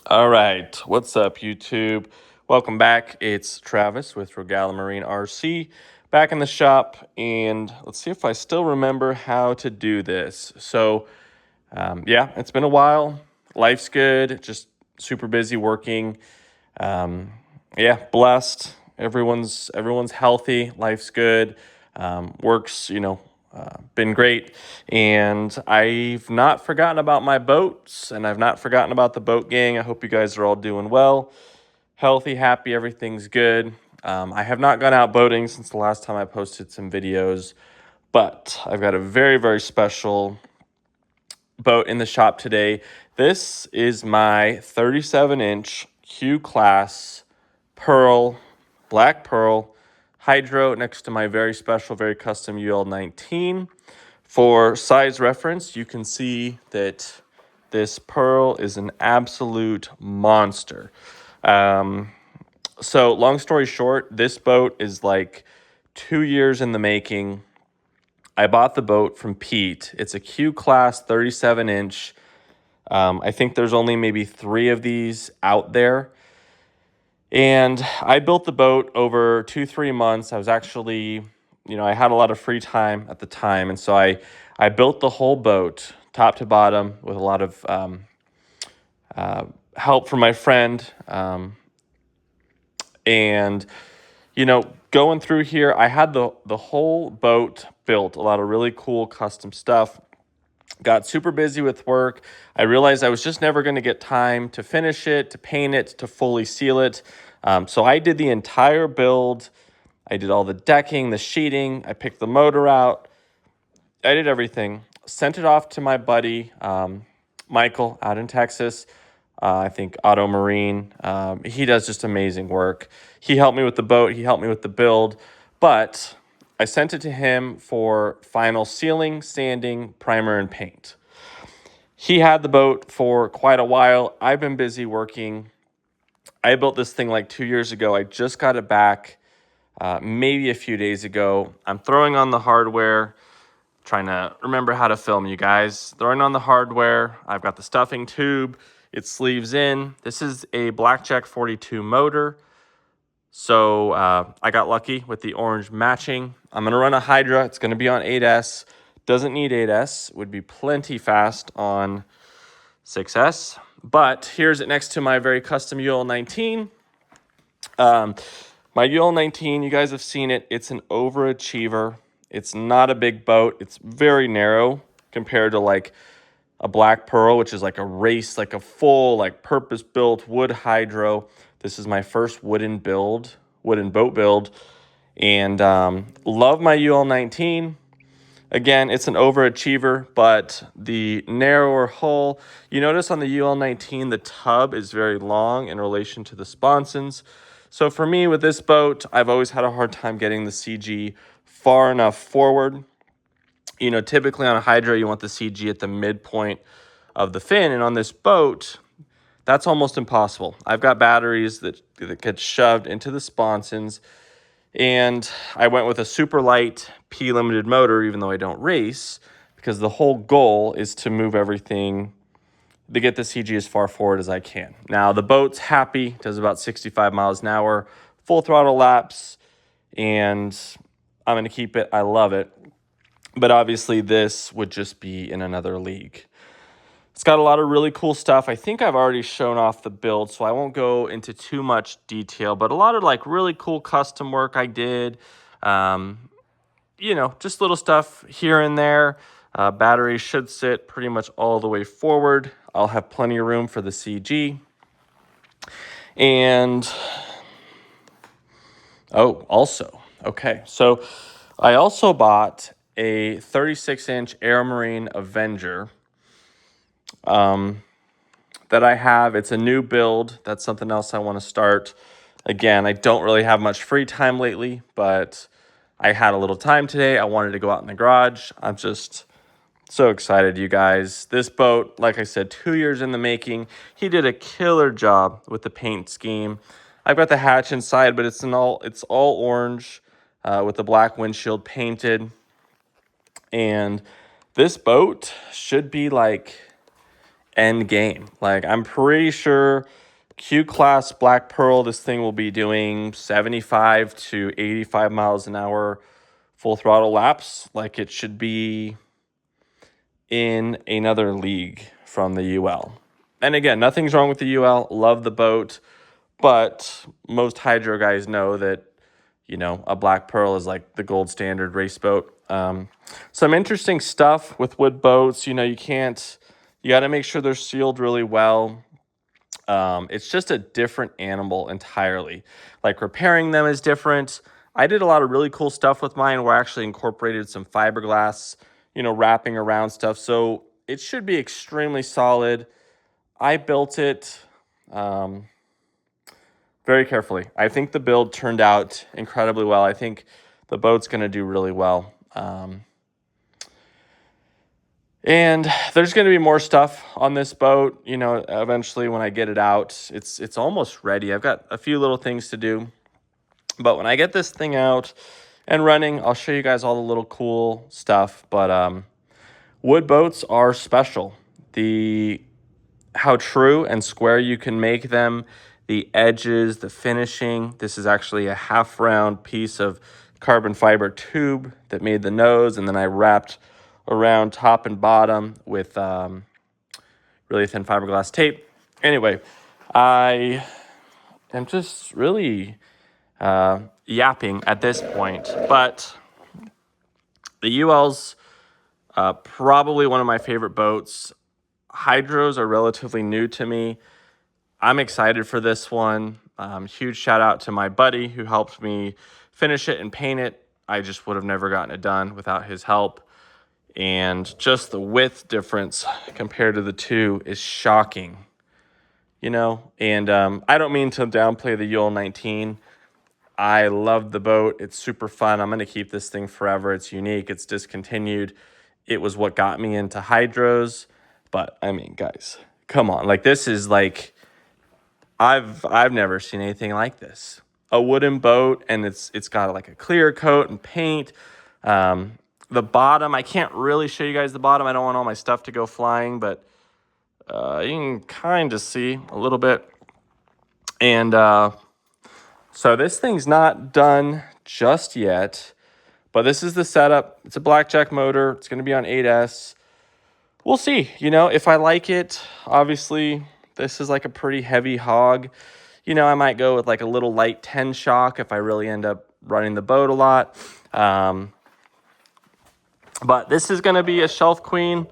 All right, what's up, YouTube? Welcome back. It's Travis with Regala Marine RC back in the shop, and let's see if I still remember how to do this. Yeah, it's been a while. Life's good. Just super busy working. Um, yeah, blessed. Everyone's healthy. Life's good. Works, been great. And I've not forgotten about my boats, and I've not forgotten about the boat gang. I hope you guys are all doing well, healthy, happy. Everything's good. I have not gone out boating since the last time I posted some videos, but I've got a very, very special boat in the shop today. This is my 37-inch Q class pearl, black pearl hydro next to my very special, very custom UL-19. For size reference, you can see that this pearl is an absolute monster. So long story short, this boat is like 2 years in the making. I bought the boat from Pete. It's a Q class 37-inch. I think there's only maybe 3 of these out there. And I built the boat over 2-3 months. I was actually, I had a lot of free time at the time. And so I built the whole boat top to bottom with a lot of help from my friend. And, going through here, I had the whole boat built, a lot of really cool custom stuff. Got super busy with work. I realized I was just never going to get time to finish it, to paint it, to fully seal it. So I did the entire build. I did all the decking, the sheeting. I picked the motor out. I did everything. Sent it off to my buddy, Michael, out in Texas. I think Auto Marine. He does just amazing work. He helped me with the boat. He helped me with the build. But I sent it to him for final sealing, sanding, primer, and paint. He had the boat for quite a while. I've been busy working. I built this thing like 2 years ago. I just got it back maybe a few days ago. I'm throwing on the hardware, trying to remember how to film, you guys. Throwing on the hardware. I've got the stuffing tube. It sleeves in. This is a Blackjack 42 motor. So I got lucky with the orange matching. I'm going to run a Hydra. It's going to be on 8S. Doesn't need 8S. Would be plenty fast on 6S. But here's it next to my very custom UL-19. My UL-19, you guys have seen it. It's an overachiever. It's not a big boat. It's very narrow compared to like a Black Pearl, which is like a race, like a full, like purpose-built wood hydro. This is my first wooden boat build. And love my UL-19. Again, it's an overachiever, but the narrower hull, you notice on the UL-19, the tub is very long in relation to the sponsons. So for me with this boat, I've always had a hard time getting the CG far enough forward. Typically on a hydro, you want the CG at the midpoint of the fin. And on this boat, that's almost impossible. I've got batteries that get shoved into the sponsons. And I went with a super light P limited motor, even though I don't race, because the whole goal is to move everything, to get the CG as far forward as I can. Now, the boat's happy, does about 65 miles an hour, full throttle laps, and I'm going to keep it. I love it. But obviously, this would just be in another league. It's got a lot of really cool stuff. I think I've already shown off the build, so I won't go into too much detail, but a lot of like really cool custom work I did. Just little stuff here and there. Batteries should sit pretty much all the way forward. I'll have plenty of room for the CG. And, so I also bought a 36-inch Airmarine Avenger that I have. It's a new build. That's something else I want to start. Again, I don't really have much free time lately, but I had a little time today. I wanted to go out in the garage. I'm just so excited, you guys. This boat, like I said, 2 years in the making. He did a killer job with the paint scheme. I've got the hatch inside, but it's all orange with the black windshield painted. And this boat should be like end game. Like, I'm pretty sure Q class Black Pearl, this thing will be doing 75 to 85 miles an hour full throttle laps. Like, it should be in another league from the UL. And again, nothing's wrong with the UL. Love the boat. But most hydro guys know that, a Black Pearl is like the gold standard race boat. Some interesting stuff with wood boats. You got to make sure they're sealed really well. It's just a different animal entirely. Like, repairing them is different. I did a lot of really cool stuff with mine where I actually incorporated some fiberglass, wrapping around stuff. So it should be extremely solid. I built it very carefully. I think the build turned out incredibly well. I think the boat's going to do really well. And there's going to be more stuff on this boat, eventually when I get it out. It's almost ready. I've got a few little things to do. But when I get this thing out and running, I'll show you guys all the little cool stuff. But wood boats are special. How true and square you can make them, the edges, the finishing. This is actually a half round piece of carbon fiber tube that made the nose, and then I wrapped around top and bottom with really thin fiberglass tape. Anyway, I am just really yapping at this point, but the UL's probably one of my favorite boats. Hydros are relatively new to me. I'm excited for this one. Huge shout out to my buddy who helped me finish it and paint it. I just would have never gotten it done without his help. And just the width difference compared to the two is shocking, And I don't mean to downplay the UL-19. I love the boat. It's super fun. I'm going to keep this thing forever. It's unique. It's discontinued. It was what got me into hydros. But I mean, guys, come on. Like, this is like, I've never seen anything like this. A wooden boat, and it's got like a clear coat and paint. The bottom, I can't really show you guys the bottom. I don't want all my stuff to go flying, but you can kind of see a little bit. And so this thing's not done just yet, but this is the setup. It's a blackjack motor. It's going to be on 8S. We'll see, if I like it. Obviously, this is like a pretty heavy hog. I might go with like a little light 10 shock if I really end up running the boat a lot. But this is going to be a shelf queen.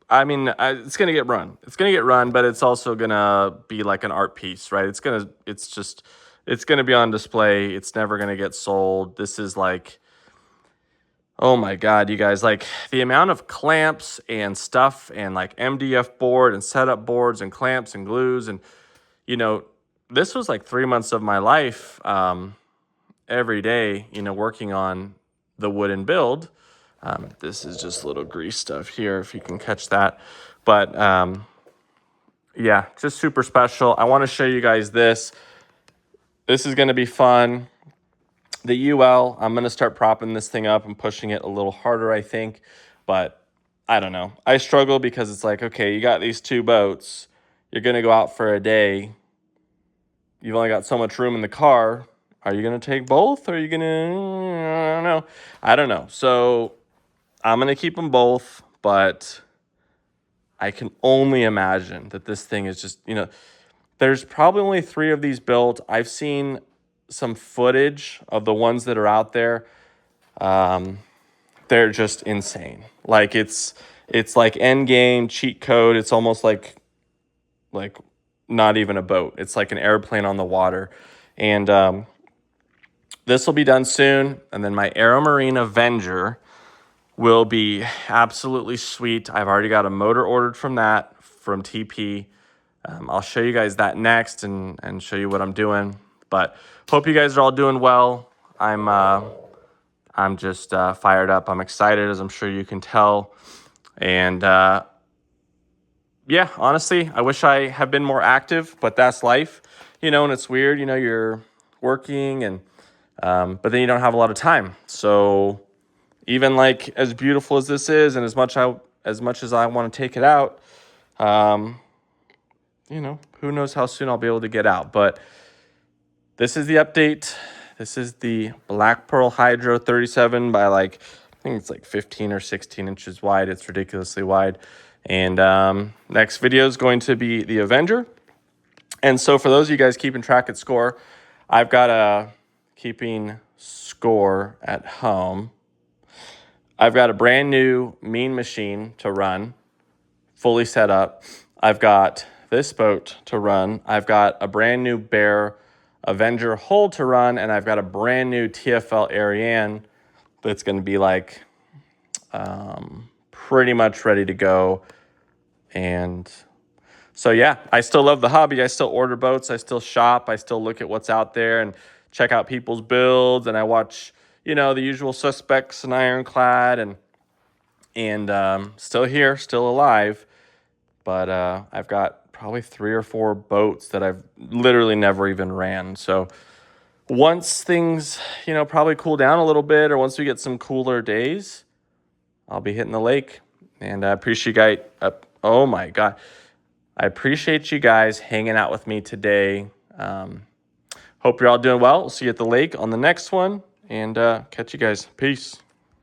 I mean, it's going to get run. It's going to get run, but it's also going to be like an art piece, right? It's going to be on display. It's never going to get sold. This is like, oh my God, you guys, like the amount of clamps and stuff and like MDF board and setup boards and clamps and glues. And, this was like 3 months of my life every day, working on the wooden build. This is just little grease stuff here, if you can catch that. But yeah, just super special. I want to show you guys this. This is going to be fun. The UL, I'm going to start propping this thing up and pushing it a little harder, I think. But I don't know. I struggle because it's like, okay, you got these two boats. You're going to go out for a day. You've only got so much room in the car. Are you going to take both? Or are you going to, I don't know. So I'm going to keep them both, but I can only imagine that this thing is just, there's probably only 3 of these built. I've seen some footage of the ones that are out there. They're just insane. Like, it's like end game cheat code. It's almost like not even a boat. It's like an airplane on the water. And this will be done soon. And then my Aeromarine Avenger will be absolutely sweet. I've already got a motor ordered from TP. I'll show you guys that next and show you what I'm doing. But hope you guys are all doing well. I'm just fired up. I'm excited, as I'm sure you can tell. And yeah, honestly, I wish I had been more active, but that's life, and it's weird, you're working and, but then you don't have a lot of time. So even like as beautiful as this is, and as much as I want to take it out, You know, who knows how soon I'll be able to get out. But this is the update. This is the Black Pearl Hydro 37 by like, I think it's like 15 or 16 inches wide. It's ridiculously wide. And next video is going to be the Avenger. And so for those of you guys keeping track at score, I've got a keeping score at home. I've got a brand new Mean Machine to run, fully set up. I've got this boat to run. I've got a brand new Bear Avenger hull to run, and I've got a brand new TFL Ariane that's going to be like pretty much ready to go. And so, yeah, I still love the hobby. I still order boats. I still shop. I still look at what's out there and check out people's builds. And I watch, you know, the usual suspects and Ironclad and still here, still alive. But I've got probably 3 or 4 boats that I've literally never even ran. So once things, you know, probably cool down a little bit, or once we get some cooler days, I'll be hitting the lake. And I appreciate you guys. Oh my God. I appreciate you guys hanging out with me today. Hope you're all doing well. We'll see you at the lake on the next one, and catch you guys. Peace.